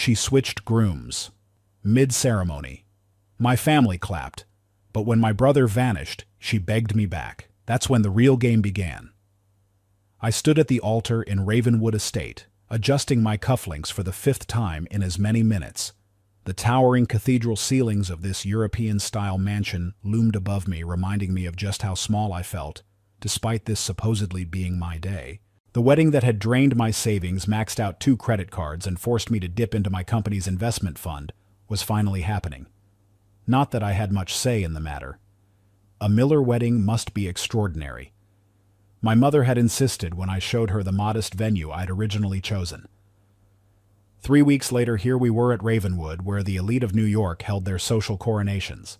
She switched grooms. Mid-ceremony. My family clapped, but when my brother vanished, she begged me back. That's when the real game began. I stood at the altar in Ravenwood Estate, adjusting my cufflinks for the 5th time in as many minutes. The towering cathedral ceilings of this European-style mansion loomed above me, reminding me of just how small I felt, despite this supposedly being my day. The wedding that had drained my savings, maxed out 2 credit cards, and forced me to dip into my company's investment fund was finally happening. Not that I had much say in the matter. A Miller wedding must be extraordinary. My mother had insisted when I showed her the modest venue I'd originally chosen. 3 weeks later, here we were at Ravenwood, where the elite of New York held their social coronations.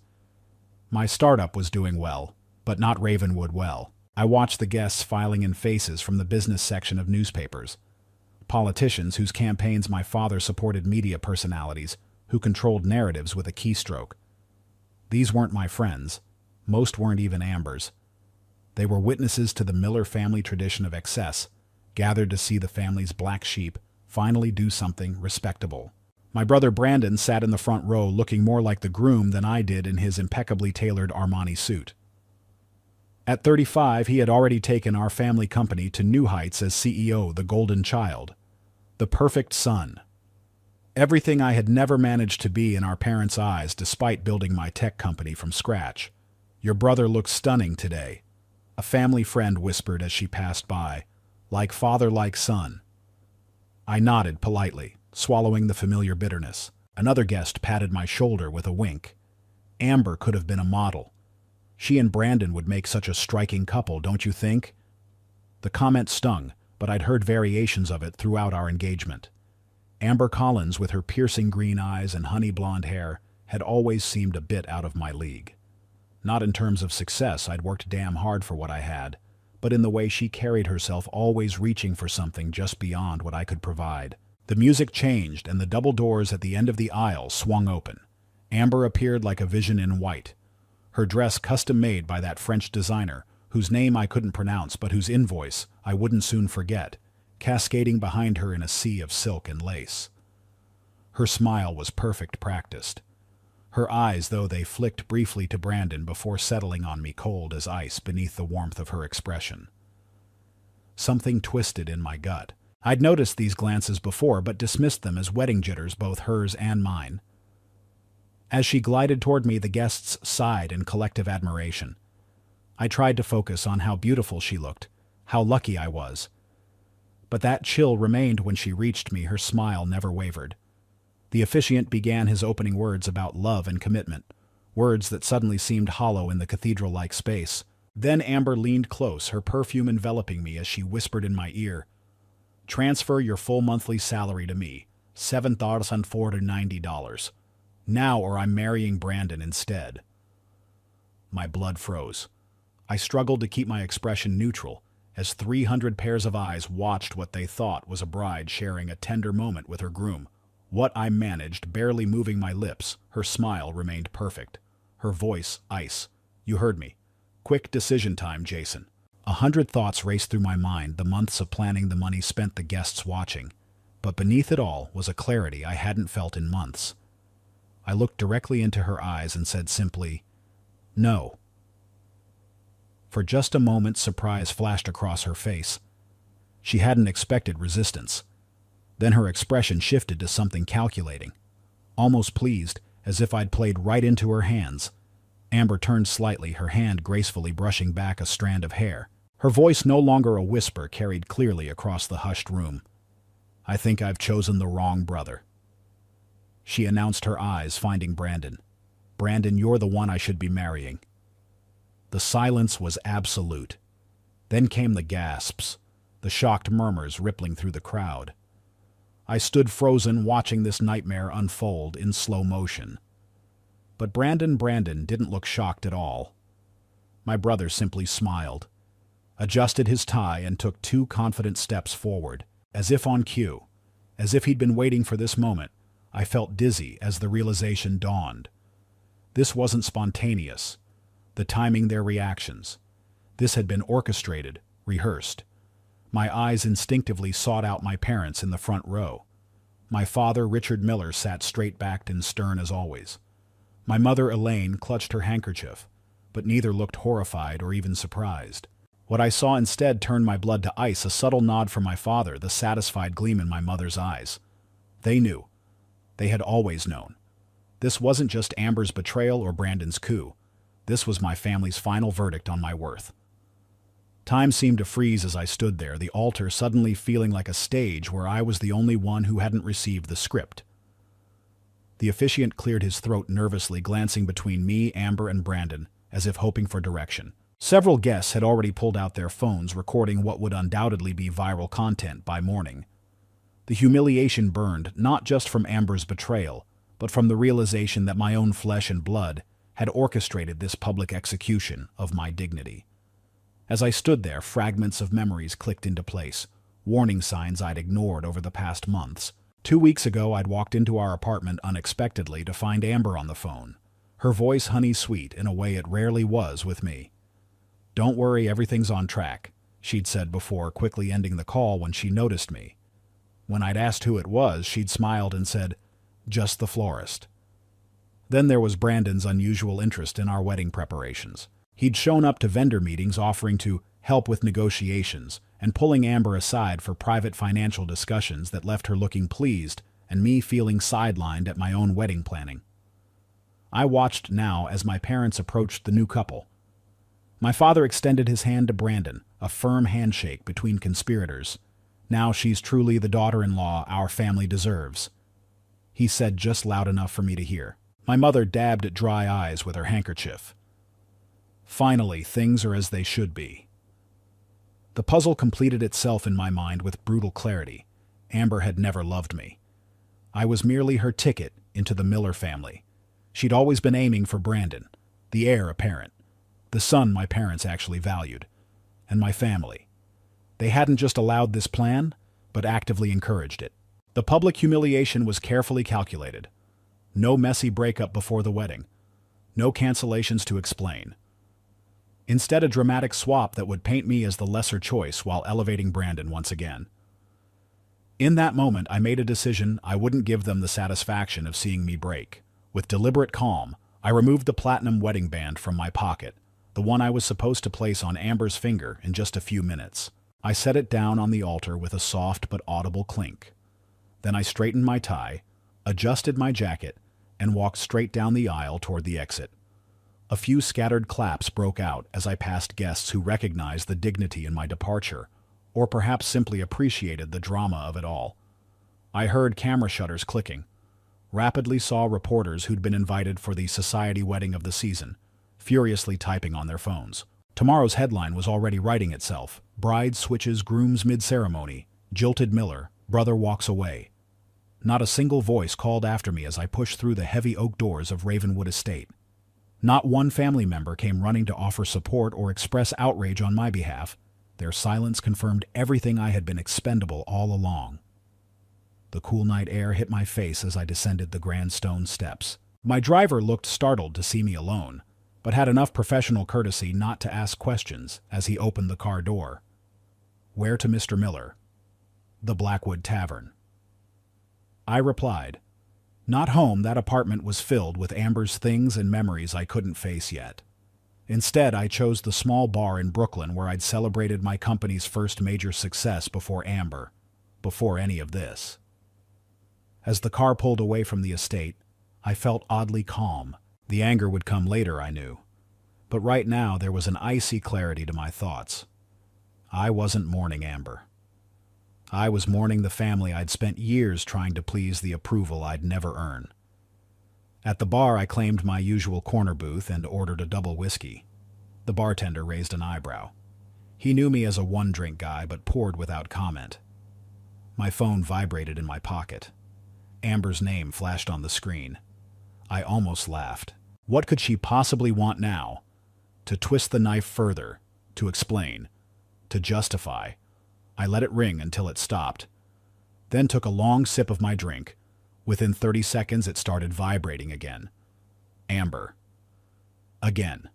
My startup was doing well, but not Ravenwood well. I watched the guests filing in faces from the business section of newspapers. Politicians whose campaigns my father supported, media personalities who controlled narratives with a keystroke. These weren't my friends. Most weren't even Amber's. They were witnesses to the Miller family tradition of excess, gathered to see the family's black sheep finally do something respectable. My brother Brandon sat in the front row, looking more like the groom than I did in his impeccably tailored Armani suit. At 35, he had already taken our family company to new heights as CEO, the golden child, the perfect son. Everything I had never managed to be in our parents' eyes, despite building my tech company from scratch. "Your brother looks stunning today," a family friend whispered as she passed by. "Like father, like son." I nodded politely, swallowing the familiar bitterness. Another guest patted my shoulder with a wink. "Amber could have been a model. She and Brandon would make such a striking couple, don't you think?" The comment stung, but I'd heard variations of it throughout our engagement. Amber Collins, with her piercing green eyes and honey blonde hair, had always seemed a bit out of my league. Not in terms of success, I'd worked damn hard for what I had, but in the way she carried herself, always reaching for something just beyond what I could provide. The music changed, and the double doors at the end of the aisle swung open. Amber appeared like a vision in white. Her dress custom-made by that French designer, whose name I couldn't pronounce but whose invoice I wouldn't soon forget, cascading behind her in a sea of silk and lace. Her smile was perfect practiced. Her eyes, though, they flicked briefly to Brandon before settling on me cold as ice beneath the warmth of her expression. Something twisted in my gut. I'd noticed these glances before, but dismissed them as wedding jitters, both hers and mine. As she glided toward me, the guests sighed in collective admiration. I tried to focus on how beautiful she looked, how lucky I was. But that chill remained when she reached me. Her smile never wavered. The officiant began his opening words about love and commitment, words that suddenly seemed hollow in the cathedral-like space. Then Amber leaned close, her perfume enveloping me as she whispered in my ear, "Transfer your full monthly salary to me, $7,490. Now, or I'm marrying Brandon instead." My blood froze. I struggled to keep my expression neutral, as 300 pairs of eyes watched what they thought was a bride sharing a tender moment with her groom. What I managed, barely moving my lips. Her smile remained perfect. Her voice, ice. "You heard me. Quick decision time, Jason." 100 thoughts raced through my mind, the months of planning, the money spent, the guests watching. But beneath it all was a clarity I hadn't felt in months. I looked directly into her eyes and said simply, "No." For just a moment, surprise flashed across her face. She hadn't expected resistance. Then her expression shifted to something calculating, almost pleased, as if I'd played right into her hands. Amber turned slightly, her hand gracefully brushing back a strand of hair. Her voice, no longer a whisper, carried clearly across the hushed room. "I think I've chosen the wrong brother." She announced, her eyes finding Brandon. "Brandon, you're the one I should be marrying." The silence was absolute. Then came the gasps, the shocked murmurs rippling through the crowd. I stood frozen, watching this nightmare unfold in slow motion. But Brandon didn't look shocked at all. My brother simply smiled, adjusted his tie, and took 2 confident steps forward, as if on cue, as if he'd been waiting for this moment. I felt dizzy as the realization dawned. This wasn't spontaneous. The timing, their reactions. This had been orchestrated, rehearsed. My eyes instinctively sought out my parents in the front row. My father, Richard Miller, sat straight-backed and stern as always. My mother, Elaine, clutched her handkerchief, but neither looked horrified or even surprised. What I saw instead turned my blood to ice, a subtle nod from my father, the satisfied gleam in my mother's eyes. They knew. They had always known. This wasn't just Amber's betrayal or Brandon's coup. This was my family's final verdict on my worth. Time seemed to freeze as I stood there, the altar suddenly feeling like a stage where I was the only one who hadn't received the script. The officiant cleared his throat nervously, glancing between me, Amber, and Brandon, as if hoping for direction. Several guests had already pulled out their phones, recording what would undoubtedly be viral content by morning. The humiliation burned, not just from Amber's betrayal, but from the realization that my own flesh and blood had orchestrated this public execution of my dignity. As I stood there, fragments of memories clicked into place, warning signs I'd ignored over the past months. 2 weeks ago, I'd walked into our apartment unexpectedly to find Amber on the phone, her voice honey-sweet in a way it rarely was with me. "Don't worry, everything's on track," she'd said before, quickly ending the call when she noticed me. When I'd asked who it was, she'd smiled and said, "Just the florist." Then there was Brandon's unusual interest in our wedding preparations. He'd shown up to vendor meetings offering to help with negotiations and pulling Amber aside for private financial discussions that left her looking pleased and me feeling sidelined at my own wedding planning. I watched now as my parents approached the new couple. My father extended his hand to Brandon, a firm handshake between conspirators. "Now she's truly the daughter-in-law our family deserves," he said just loud enough for me to hear. My mother dabbed at dry eyes with her handkerchief. Finally, things are as they should be. The puzzle completed itself in my mind with brutal clarity. Amber had never loved me. I was merely her ticket into the Miller family. She'd always been aiming for Brandon, the heir apparent, the son my parents actually valued, and my family. They hadn't just allowed this plan, but actively encouraged it. The public humiliation was carefully calculated. No messy breakup before the wedding. No cancellations to explain. Instead, a dramatic swap that would paint me as the lesser choice while elevating Brandon once again. In that moment, I made a decision I wouldn't give them the satisfaction of seeing me break. With deliberate calm, I removed the platinum wedding band from my pocket, the one I was supposed to place on Amber's finger in just a few minutes. I set it down on the altar with a soft but audible clink. Then I straightened my tie, adjusted my jacket, and walked straight down the aisle toward the exit. A few scattered claps broke out as I passed guests who recognized the dignity in my departure, or perhaps simply appreciated the drama of it all. I heard camera shutters clicking, rapidly saw reporters who'd been invited for the society wedding of the season, furiously typing on their phones. Tomorrow's headline was already writing itself. Bride switches grooms mid-ceremony, jilted Miller, brother walks away. Not a single voice called after me as I pushed through the heavy oak doors of Ravenwood Estate. Not one family member came running to offer support or express outrage on my behalf. Their silence confirmed everything I had been expendable all along. The cool night air hit my face as I descended the grand stone steps. My driver looked startled to see me alone, but had enough professional courtesy not to ask questions as he opened the car door. "Where to Mr. Miller?" "The Blackwood Tavern." I replied, "Not home. That apartment was filled with Amber's things and memories I couldn't face yet." Instead, I chose the small bar in Brooklyn where I'd celebrated my company's first major success before Amber, before any of this. As the car pulled away from the estate, I felt oddly calm. The anger would come later, I knew. But right now there was an icy clarity to my thoughts. I wasn't mourning Amber. I was mourning the family I'd spent years trying to please the approval I'd never earn. At the bar, I claimed my usual corner booth and ordered a double whiskey. The bartender raised an eyebrow. He knew me as a one-drink guy, but poured without comment. My phone vibrated in my pocket. Amber's name flashed on the screen. I almost laughed. What could she possibly want now? To twist the knife further, to explain, to justify. I let it ring until it stopped, then took a long sip of my drink. Within 30 seconds, it started vibrating again. Amber. Again.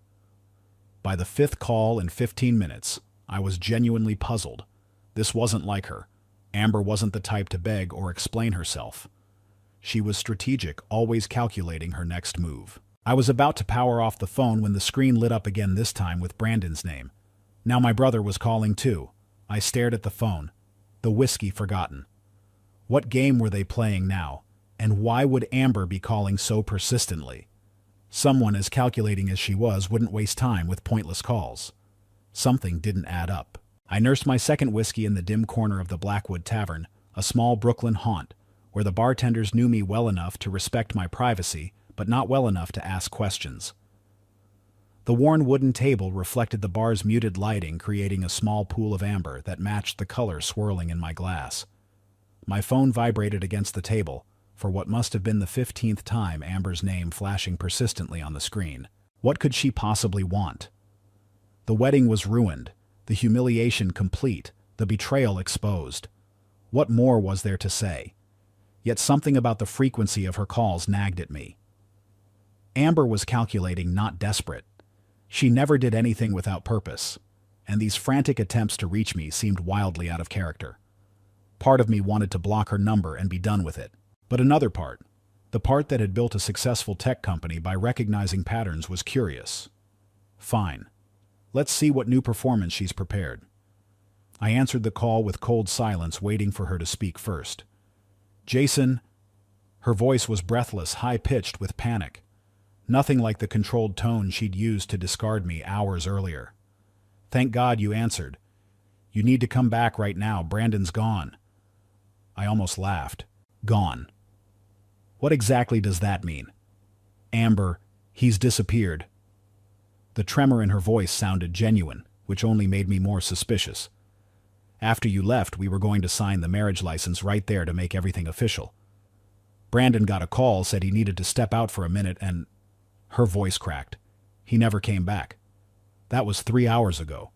By the 5th call in 15 minutes, I was genuinely puzzled. This wasn't like her. Amber wasn't the type to beg or explain herself. She was strategic, always calculating her next move. I was about to power off the phone when the screen lit up again, this time with Brandon's name. Now my brother was calling too. I stared at the phone. The whiskey forgotten. What game were they playing now? And why would Amber be calling so persistently? Someone as calculating as she was wouldn't waste time with pointless calls. Something didn't add up. I nursed my second whiskey in the dim corner of the Blackwood Tavern, a small Brooklyn haunt, where the bartenders knew me well enough to respect my privacy, but not well enough to ask questions. The worn wooden table reflected the bar's muted lighting, creating a small pool of amber that matched the color swirling in my glass. My phone vibrated against the table, for what must have been the 15th time, Amber's name flashing persistently on the screen. What could she possibly want? The wedding was ruined, the humiliation complete, the betrayal exposed. What more was there to say? Yet something about the frequency of her calls nagged at me. Amber was calculating, not desperate. She never did anything without purpose, and these frantic attempts to reach me seemed wildly out of character. Part of me wanted to block her number and be done with it. But another part, the part that had built a successful tech company by recognizing patterns, was curious. Fine. Let's see what new performance she's prepared. I answered the call with cold silence, waiting for her to speak first. Jason. Her voice was breathless, high-pitched with panic. Nothing like the controlled tone she'd used to discard me hours earlier. Thank God you answered. You need to come back right now. Brandon's gone. I almost laughed. Gone. What exactly does that mean? Amber, he's disappeared. The tremor in her voice sounded genuine, which only made me more suspicious. After you left, we were going to sign the marriage license right there to make everything official. Brandon got a call, said he needed to step out for a minute, and... Her voice cracked. He never came back. That was 3 hours ago.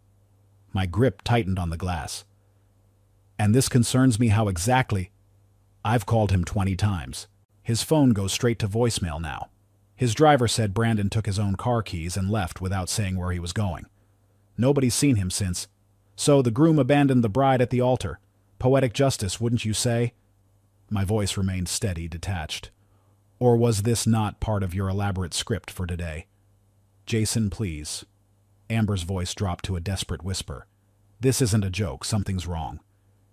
My grip tightened on the glass. And this concerns me. How exactly? I've called him 20 times. His phone goes straight to voicemail now. His driver said Brandon took his own car keys and left without saying where he was going. Nobody's seen him since. So the groom abandoned the bride at the altar. Poetic justice, wouldn't you say? My voice remained steady, detached. Or was this not part of your elaborate script for today? Jason, please. Amber's voice dropped to a desperate whisper. This isn't a joke. Something's wrong.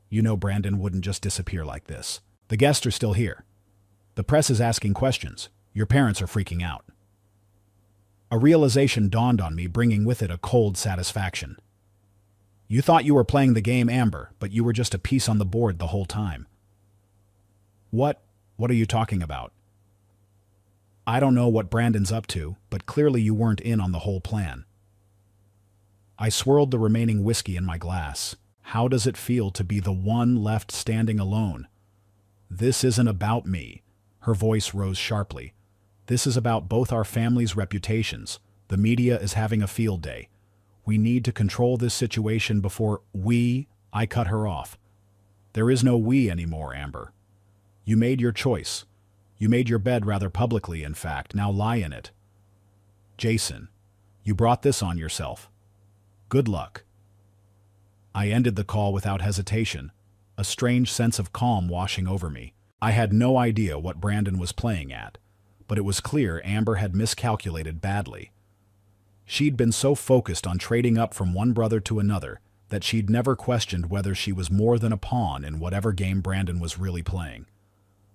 You know Brandon wouldn't just disappear like this. The guests are still here. The press is asking questions. Your parents are freaking out. A realization dawned on me, bringing with it a cold satisfaction. You thought you were playing the game, Amber, but you were just a piece on the board the whole time. What are you talking about? I don't know what Brandon's up to, but clearly you weren't in on the whole plan. I swirled the remaining whiskey in my glass. How does it feel to be the one left standing alone? This isn't about me. Her voice rose sharply. This is about both our families' reputations. The media is having a field day. We need to control this situation before I cut her off. There is no we anymore, Amber. You made your choice. You made your bed rather publicly, in fact. Now lie in it. Jason, you brought this on yourself. Good luck. I ended the call without hesitation, a strange sense of calm washing over me. I had no idea what Brandon was playing at, but it was clear Amber had miscalculated badly. She'd been so focused on trading up from one brother to another that she'd never questioned whether she was more than a pawn in whatever game Brandon was really playing.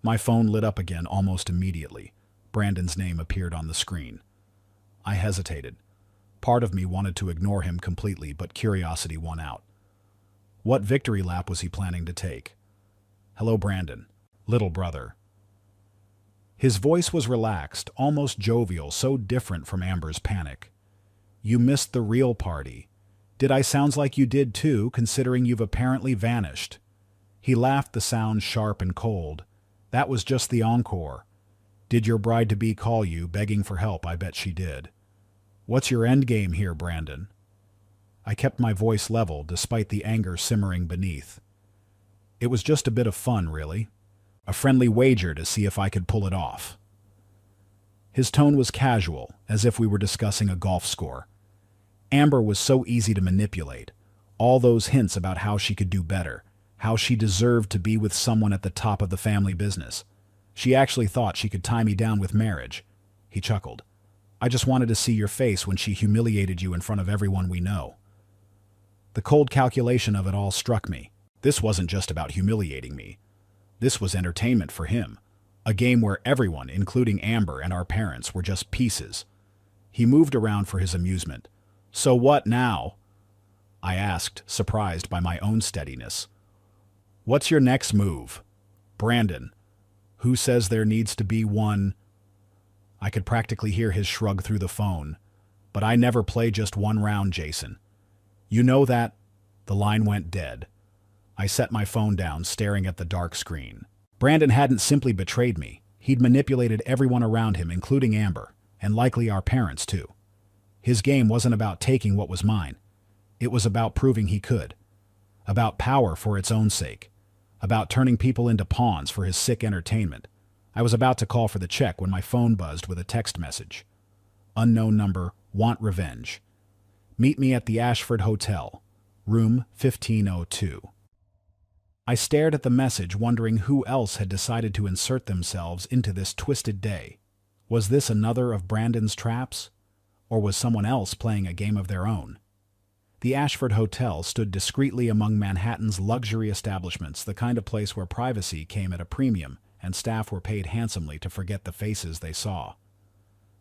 My phone lit up again almost immediately. Brandon's name appeared on the screen. I hesitated. Part of me wanted to ignore him completely, but curiosity won out. What victory lap was he planning to take? Hello, Brandon. Little brother. His voice was relaxed, almost jovial, so different from Amber's panic. You missed the real party. Did I sound like you did too, considering you've apparently vanished? He laughed, the sound sharp and cold. That was just the encore. Did your bride-to-be call you, begging for help? I bet she did. What's your endgame here, Brandon? I kept my voice level, despite the anger simmering beneath. It was just a bit of fun, really. A friendly wager to see if I could pull it off. His tone was casual, as if we were discussing a golf score. Amber was so easy to manipulate. All those hints about how she could do better. how she deserved to be with someone at the top of the family business. She actually thought she could tie me down with marriage. He chuckled. I just wanted to see your face when she humiliated you in front of everyone we know. The cold calculation of it all struck me. This wasn't just about humiliating me. This was entertainment for him. A game where everyone, including Amber and our parents, were just pieces. He moved around for his amusement. So what now? I asked, surprised by my own steadiness. What's your next move? Brandon. Who says there needs to be one? I could practically hear his shrug through the phone. But I never play just one round, Jason. You know that? The line went dead. I set my phone down, staring at the dark screen. Brandon hadn't simply betrayed me. He'd manipulated everyone around him, including Amber, and likely our parents too. His game wasn't about taking what was mine. It was about proving he could. About power for its own sake. About turning people into pawns for his sick entertainment. I was about to call for the check when my phone buzzed with a text message. Unknown number, want revenge. Meet me at the Ashford Hotel, room 1502. I stared at the message, wondering who else had decided to insert themselves into this twisted day. Was this another of Brandon's traps? Or was someone else playing a game of their own? The Ashford Hotel stood discreetly among Manhattan's luxury establishments, the kind of place where privacy came at a premium and staff were paid handsomely to forget the faces they saw.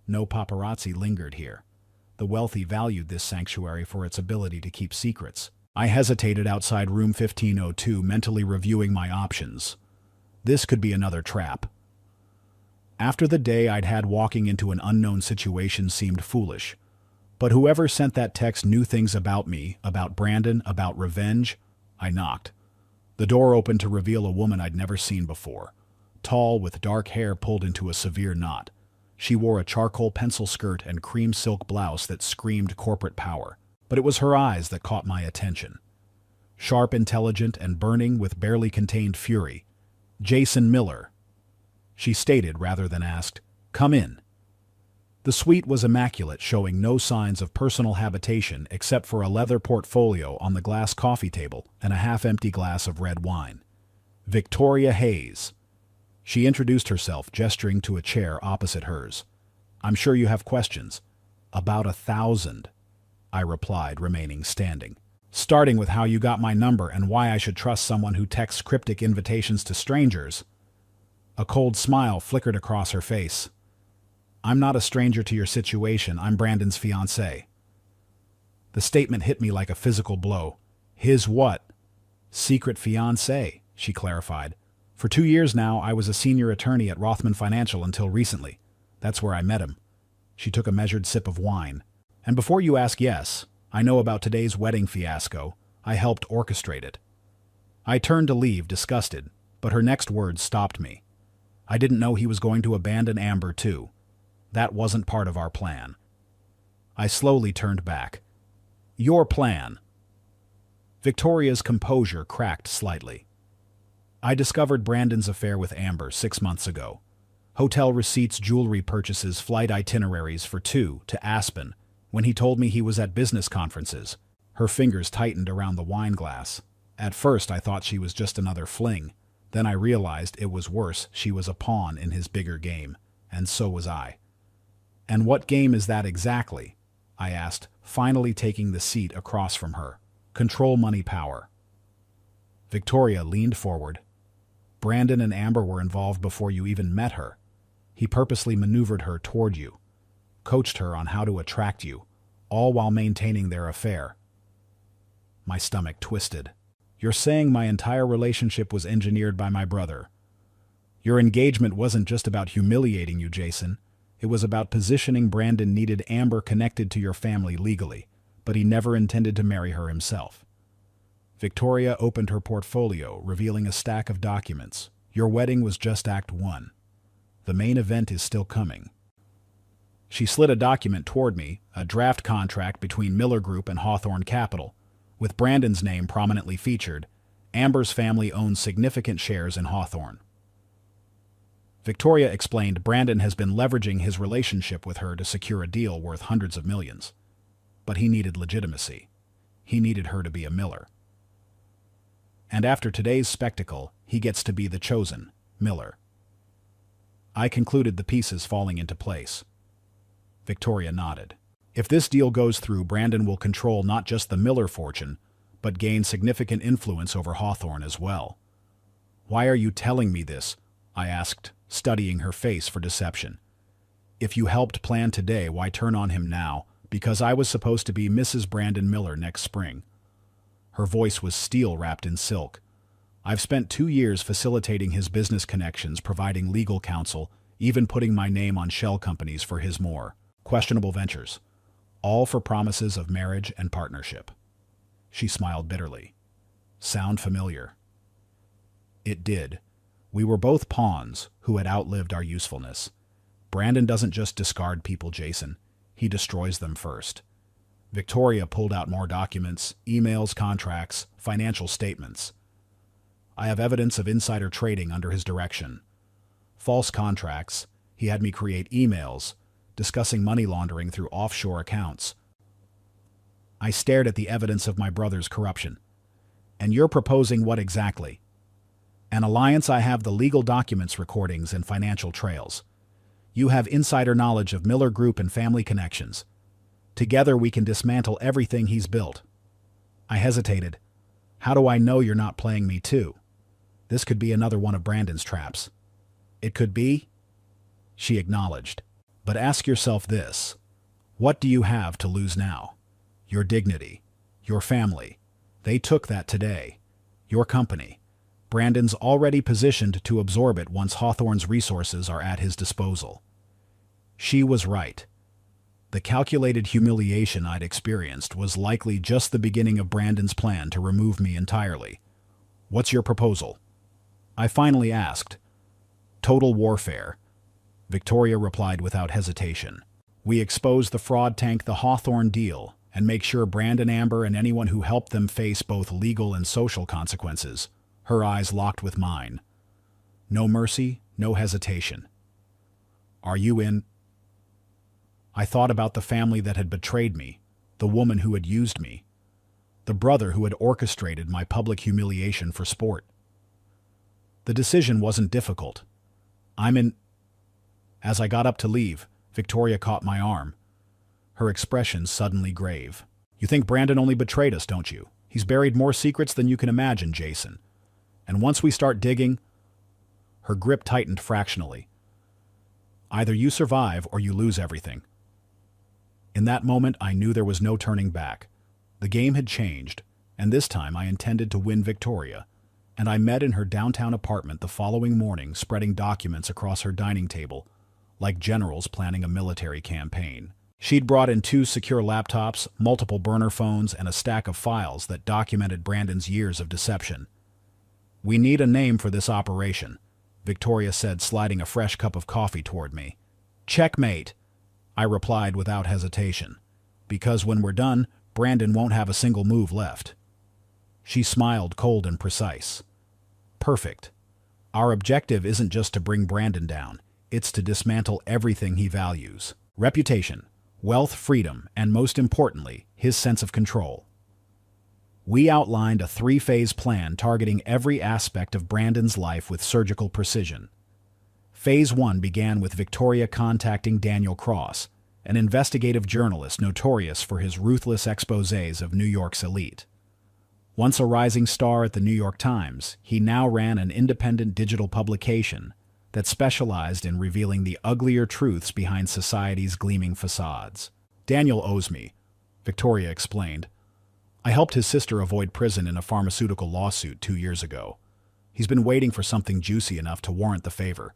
No paparazzi lingered here. The wealthy valued this sanctuary for its ability to keep secrets. I hesitated outside room 1502, mentally reviewing my options. This could be another trap. After the day I'd had, walking into an unknown situation seemed foolish. But whoever sent that text knew things about me, about Brandon, about revenge. I knocked. The door opened to reveal a woman I'd never seen before. Tall, with dark hair pulled into a severe knot. She wore a charcoal pencil skirt and cream silk blouse that screamed corporate power. But it was her eyes that caught my attention. Sharp, intelligent, and burning with barely contained fury. Jason Miller. She stated rather than asked, "Come in." The suite was immaculate, showing no signs of personal habitation except for a leather portfolio on the glass coffee table and a half-empty glass of red wine. Victoria Hayes. She introduced herself, gesturing to a chair opposite hers. "I'm sure you have questions." "About 1,000. I replied, remaining standing. "Starting with how you got my number and why I should trust someone who texts cryptic invitations to strangers." A cold smile flickered across her face. "I'm not a stranger to your situation. I'm Brandon's fiancée." The statement hit me like a physical blow. "His what?" "Secret fiancée," she clarified. "For 2 years now, I was a senior attorney at Rothman Financial until recently. That's where I met him." She took a measured sip of wine. "And before you ask, yes, I know about today's wedding fiasco. I helped orchestrate it." I turned to leave, disgusted, but her next words stopped me. I didn't know he was going to abandon Amber too. That wasn't part of our plan. I slowly turned back. "Your plan?" Victoria's composure cracked slightly. "I discovered Brandon's affair with Amber 6 months ago. Hotel receipts, jewelry purchases, flight itineraries for 2 to Aspen, when he told me he was at business conferences." Her fingers tightened around the wine glass. At first I thought she was just another fling. Then I realized it was worse. She was a pawn in his bigger game, and so was I. "And what game is that exactly?" I asked, finally taking the seat across from her. "Control, money, power." Victoria leaned forward. "Brandon and Amber were involved before you even met her. He purposely maneuvered her toward you, coached her on how to attract you, all while maintaining their affair." My stomach twisted. "You're saying my entire relationship was engineered by my brother? Your engagement wasn't just about humiliating you, Jason. It was about positioning Brandon needed Amber connected to your family legally, but he never intended to marry her himself." Victoria opened her portfolio, revealing a stack of documents. "Your wedding was just Act 1. The main event is still coming." She slid a document toward me, a draft contract between Miller Group and Hawthorne Capital. With Brandon's name prominently featured, Amber's family owns significant shares in Hawthorne. Victoria explained Brandon has been leveraging his relationship with her to secure a deal worth hundreds of millions. But he needed legitimacy. He needed her to be a Miller. And after today's spectacle, he gets to be the chosen, Miller. I concluded the pieces falling into place. Victoria nodded. If this deal goes through, Brandon will control not just the Miller fortune, but gain significant influence over Hawthorne as well. Why are you telling me this? I asked, studying her face for deception. If you helped plan today, why turn on him now? Because I was supposed to be Mrs. Brandon Miller next spring. Her voice was steel wrapped in silk. I've spent 2 years facilitating his business connections, providing legal counsel, even putting my name on shell companies for his more questionable ventures, all for promises of marriage and partnership. She smiled bitterly. Sound familiar? It did. We were both pawns who had outlived our usefulness. Brandon doesn't just discard people, Jason. He destroys them first. Victoria pulled out more documents, emails, contracts, financial statements. I have evidence of insider trading under his direction. False contracts. He had me create emails discussing money laundering through offshore accounts. I stared at the evidence of my brother's corruption. And you're proposing what exactly? An alliance. I have the legal documents, recordings, and financial trails. You have insider knowledge of Miller Group and family connections. Together we can dismantle everything he's built. I hesitated. How do I know you're not playing me too? This could be another one of Brandon's traps. It could be, she acknowledged. But ask yourself this. What do you have to lose now? Your dignity. Your family. They took that today. Your company. Brandon's already positioned to absorb it once Hawthorne's resources are at his disposal. She was right. The calculated humiliation I'd experienced was likely just the beginning of Brandon's plan to remove me entirely. What's your proposal? I finally asked. Total warfare. Victoria replied without hesitation. We expose the fraud, tank the Hawthorne deal, and make sure Brandon, Amber, and anyone who helped them face both legal and social consequences. Her eyes locked with mine. No mercy, no hesitation. Are you in? I thought about the family that had betrayed me, the woman who had used me, the brother who had orchestrated my public humiliation for sport. The decision wasn't difficult. I'm in. As I got up to leave, Victoria caught my arm, her expression suddenly grave. You think Brandon only betrayed us, don't you? He's buried more secrets than you can imagine, Jason. And once we start digging, her grip tightened fractionally. Either you survive or you lose everything. In that moment, I knew there was no turning back. The game had changed, and this time I intended to win Victoria, and I met in her downtown apartment the following morning, spreading documents across her dining table, like generals planning a military campaign. She'd brought in 2 secure laptops, multiple burner phones, and a stack of files that documented Brandon's years of deception. We need a name for this operation, Victoria said, sliding a fresh cup of coffee toward me. Checkmate, I replied without hesitation, because when we're done, Brandon won't have a single move left. She smiled, cold and precise. Perfect. Our objective isn't just to bring Brandon down, it's to dismantle everything he values. Reputation, wealth, freedom, and most importantly, his sense of control. We outlined a 3-phase plan targeting every aspect of Brandon's life with surgical precision. Phase 1 began with Victoria contacting Daniel Cross, an investigative journalist notorious for his ruthless exposés of New York's elite. Once a rising star at the New York Times, he now ran an independent digital publication that specialized in revealing the uglier truths behind society's gleaming facades. Daniel owes me, Victoria explained. I helped his sister avoid prison in a pharmaceutical lawsuit 2 years ago. He's been waiting for something juicy enough to warrant the favor.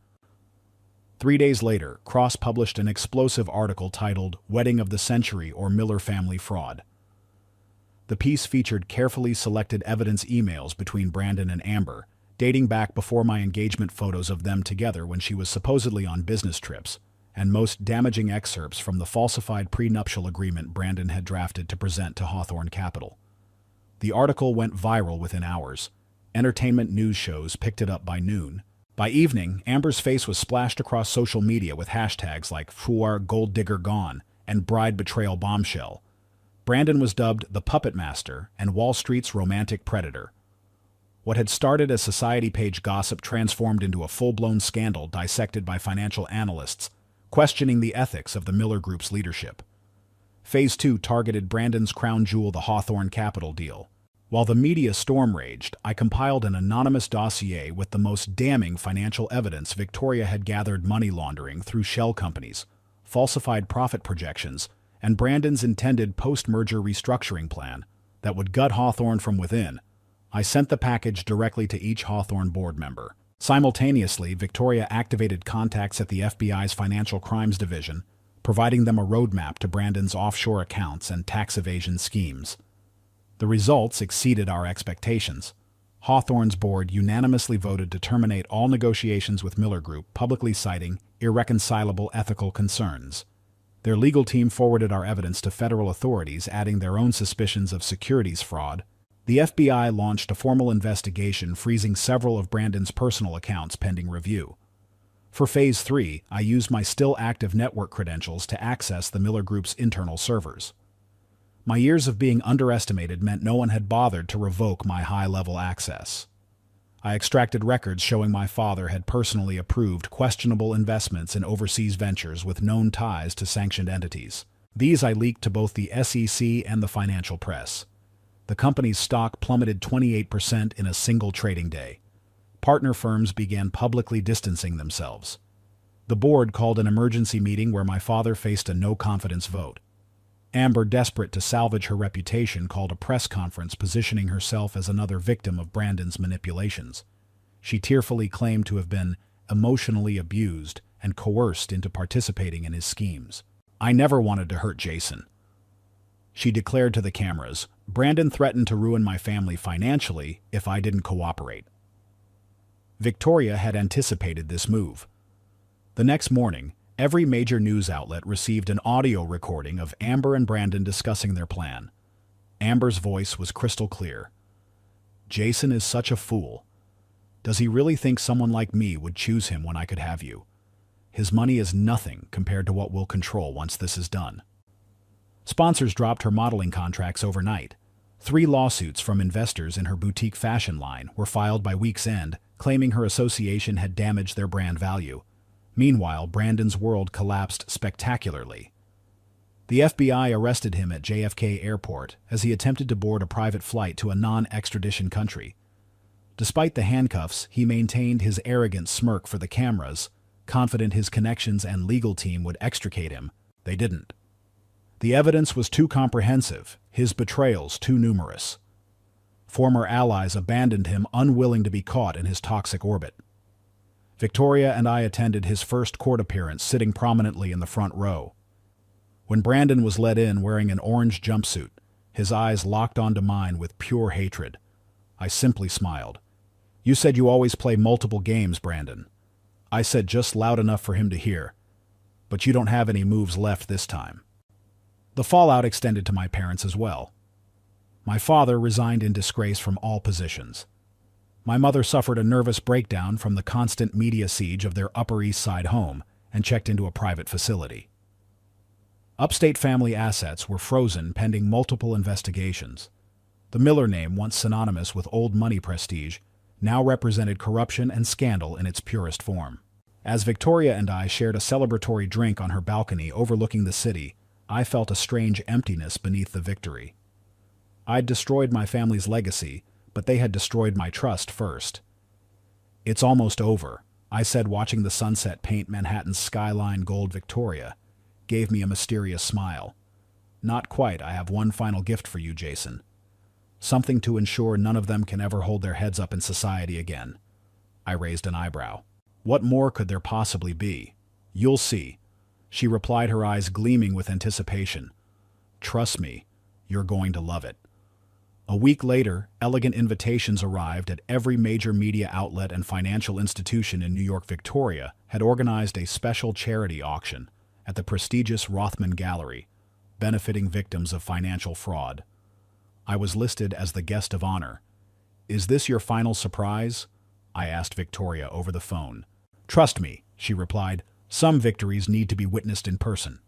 3 days later, Cross published an explosive article titled Wedding of the Century or Miller Family Fraud. The piece featured carefully selected evidence emails between Brandon and Amber, dating back before my engagement photos of them together when she was supposedly on business trips, and most damaging excerpts from the falsified prenuptial agreement Brandon had drafted to present to Hawthorne Capital. The article went viral within hours. Entertainment news shows picked it up by noon. By evening, Amber's face was splashed across social media with hashtags like "Fuar Gold Digger Gone" and "Bride Betrayal Bombshell." Brandon was dubbed the Puppet Master and Wall Street's romantic predator. What had started as society page gossip transformed into a full-blown scandal dissected by financial analysts, questioning the ethics of the Miller Group's leadership. Phase 2 targeted Brandon's crown jewel, the Hawthorne Capital deal. While the media storm raged, I compiled an anonymous dossier with the most damning financial evidence Victoria had gathered: money laundering through shell companies, falsified profit projections, and Brandon's intended post-merger restructuring plan that would gut Hawthorne from within. I sent the package directly to each Hawthorne board member. Simultaneously, Victoria activated contacts at the FBI's Financial Crimes Division, providing them a roadmap to Brandon's offshore accounts and tax evasion schemes. The results exceeded our expectations. Hawthorne's board unanimously voted to terminate all negotiations with Miller Group, publicly citing irreconcilable ethical concerns. Their legal team forwarded our evidence to federal authorities, adding their own suspicions of securities fraud. The FBI launched a formal investigation, freezing several of Brandon's personal accounts pending review. For Phase 3, I used my still-active network credentials to access the Miller Group's internal servers. My years of being underestimated meant no one had bothered to revoke my high-level access. I extracted records showing my father had personally approved questionable investments in overseas ventures with known ties to sanctioned entities. These I leaked to both the SEC and the financial press. The company's stock plummeted 28% in a single trading day. Partner firms began publicly distancing themselves. The board called an emergency meeting where my father faced a no-confidence vote. Amber, desperate to salvage her reputation, called a press conference positioning herself as another victim of Brandon's manipulations. She tearfully claimed to have been emotionally abused and coerced into participating in his schemes. "I never wanted to hurt Jason," she declared to the cameras. "Brandon threatened to ruin my family financially if I didn't cooperate." Victoria had anticipated this move. The next morning, every major news outlet received an audio recording of Amber and Brandon discussing their plan. Amber's voice was crystal clear. "Jason is such a fool. Does he really think someone like me would choose him when I could have you? His money is nothing compared to what we'll control once this is done." Sponsors dropped her modeling contracts overnight. 3 lawsuits from investors in her boutique fashion line were filed by week's end, claiming her association had damaged their brand value. Meanwhile, Brandon's world collapsed spectacularly. The FBI arrested him at JFK Airport as he attempted to board a private flight to a non-extradition country. Despite the handcuffs, he maintained his arrogant smirk for the cameras, confident his connections and legal team would extricate him. They didn't. The evidence was too comprehensive, his betrayals too numerous. Former allies abandoned him, unwilling to be caught in his toxic orbit. Victoria and I attended his first court appearance, sitting prominently in the front row. When Brandon was led in wearing an orange jumpsuit, his eyes locked onto mine with pure hatred. I simply smiled. "You said you always play multiple games, Brandon." I said, just loud enough for him to hear. "But you don't have any moves left this time." The fallout extended to my parents as well. My father resigned in disgrace from all positions. My mother suffered a nervous breakdown from the constant media siege of their Upper East Side home and checked into a private facility. Upstate family assets were frozen pending multiple investigations. The Miller name, once synonymous with old money prestige, now represented corruption and scandal in its purest form. As Victoria and I shared a celebratory drink on her balcony overlooking the city, I felt a strange emptiness beneath the victory. I'd destroyed my family's legacy, but they had destroyed my trust first. "It's almost over," I said, watching the sunset paint Manhattan's skyline gold. Victoria gave me a mysterious smile. "Not quite. I have one final gift for you, Jason. Something to ensure none of them can ever hold their heads up in society again." I raised an eyebrow. "What more could there possibly be?" "You'll see," she replied, her eyes gleaming with anticipation. "Trust me, you're going to love it." A week later, elegant invitations arrived at every major media outlet and financial institution in New York. Victoria had organized a special charity auction at the prestigious Rothman Gallery, benefiting victims of financial fraud. I was listed as the guest of honor. "Is this your final surprise?" I asked Victoria over the phone. "Trust me," she replied, "some victories need to be witnessed in person."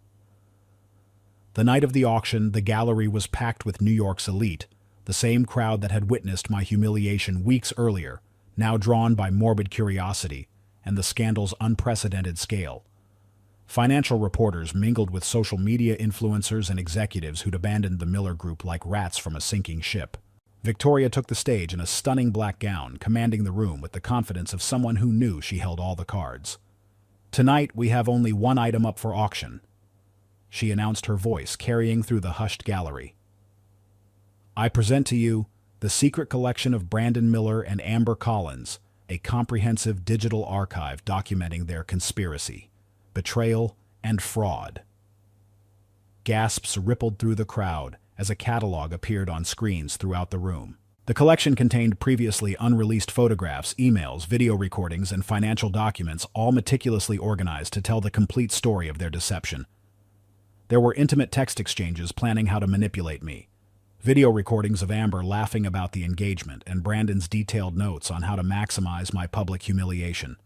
The night of the auction, the gallery was packed with New York's elite, The same crowd that had witnessed my humiliation weeks earlier, now drawn by morbid curiosity and the scandal's unprecedented scale. Financial reporters mingled with social media influencers and executives who'd abandoned the Miller Group like rats from a sinking ship. Victoria took the stage in a stunning black gown, commanding the room with the confidence of someone who knew she held all the cards. "Tonight, we have only one item up for auction," she announced, her voice carrying through the hushed gallery. "I present to you the secret collection of Brandon Miller and Amber Collins, a comprehensive digital archive documenting their conspiracy, betrayal, and fraud." Gasps rippled through the crowd as a catalog appeared on screens throughout the room. The collection contained previously unreleased photographs, emails, video recordings, and financial documents, all meticulously organized to tell the complete story of their deception. There were intimate text exchanges planning how to manipulate me, video recordings of Amber laughing about the engagement, and Brandon's detailed notes on how to maximize my public humiliation.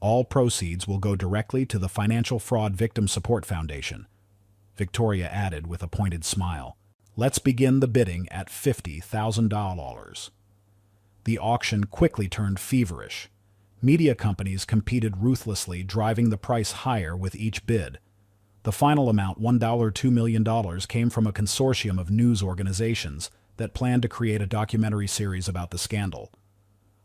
All proceeds will go directly to the Financial Fraud Victim Support Foundation, Victoria added with a pointed smile. "Let's begin the bidding at $50,000. The auction quickly turned feverish. Media companies competed ruthlessly, driving the price higher with each bid. The final amount, $2 million, came from a consortium of news organizations that planned to create a documentary series about the scandal.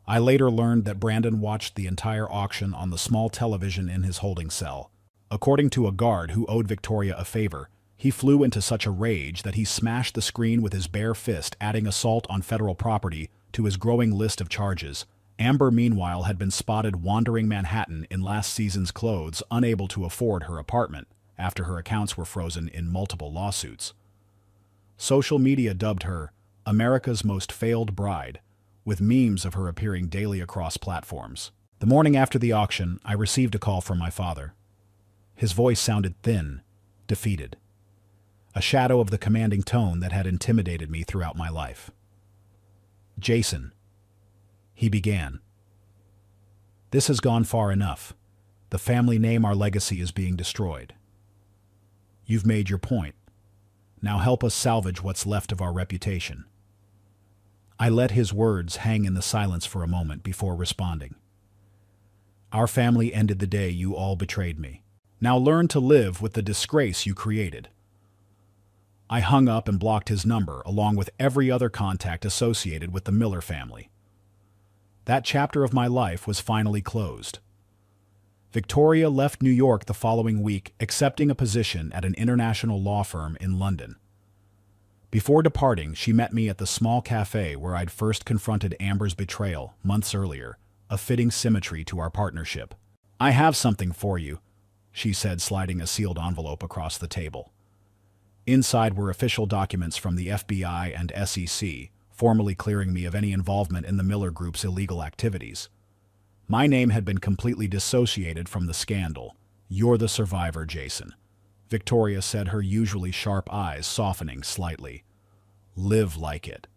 I later learned that Brandon watched the entire auction on the small television in his holding cell. According to a guard who owed Victoria a favor, he flew into such a rage that he smashed the screen with his bare fist, adding assault on federal property to his growing list of charges. Amber, meanwhile, had been spotted wandering Manhattan in last season's clothes, unable to afford her apartment, after her accounts were frozen in multiple lawsuits. Social media dubbed her America's most failed bride, with memes of her appearing daily across platforms. The morning after the auction, I received a call from my father. His voice sounded thin, defeated, a shadow of the commanding tone that had intimidated me throughout my life. "Jason," he began, "this has gone far enough. The family name, our legacy, is being destroyed. You've made your point. Now help us salvage what's left of our reputation." I let his words hang in the silence for a moment before responding. "Our family ended the day you all betrayed me. Now learn to live with the disgrace you created." I hung up and blocked his number, along with every other contact associated with the Miller family. That chapter of my life was finally closed. Victoria left New York the following week, accepting a position at an international law firm in London. Before departing, she met me at the small cafe where I'd first confronted Amber's betrayal months earlier, a fitting symmetry to our partnership. "I have something for you," she said, sliding a sealed envelope across the table. Inside were official documents from the FBI and SEC, formally clearing me of any involvement in the Miller Group's illegal activities. My name had been completely dissociated from the scandal. "You're the survivor, Jason," Victoria said, her usually sharp eyes softening slightly. "Live like it."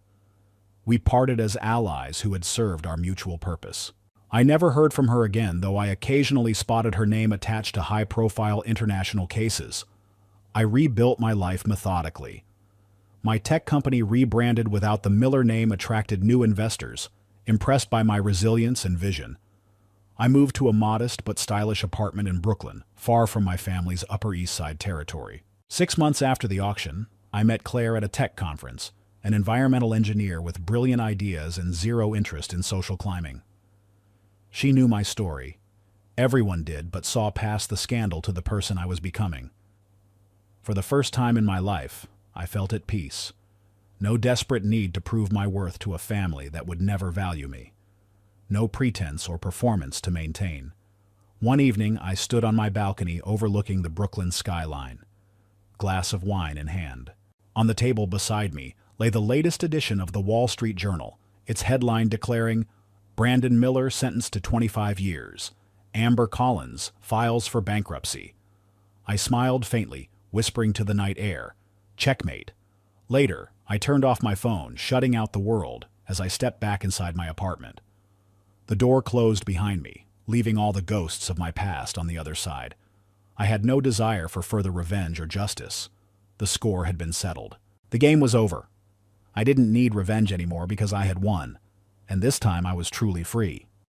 We parted as allies who had served our mutual purpose. I never heard from her again, though I occasionally spotted her name attached to high-profile international cases. I rebuilt my life methodically. My tech company, rebranded without the Miller name, attracted new investors, impressed by my resilience and vision. I moved to a modest but stylish apartment in Brooklyn, far from my family's Upper East Side territory. 6 months after the auction, I met Claire at a tech conference, an environmental engineer with brilliant ideas and zero interest in social climbing. She knew my story. Everyone did, but saw past the scandal to the person I was becoming. For the first time in my life, I felt at peace. No desperate need to prove my worth to a family that would never value me. No pretense or performance to maintain. One evening, I stood on my balcony overlooking the Brooklyn skyline, glass of wine in hand. On the table beside me lay the latest edition of the Wall Street Journal, its headline declaring, "Brandon Miller sentenced to 25 years. Amber Collins files for bankruptcy." I smiled faintly, whispering to the night air, "Checkmate." Later, I turned off my phone, shutting out the world, as I stepped back inside my apartment. The door closed behind me, leaving all the ghosts of my past on the other side. I had no desire for further revenge or justice. The score had been settled. The game was over. I didn't need revenge anymore because I had won, and this time I was truly free.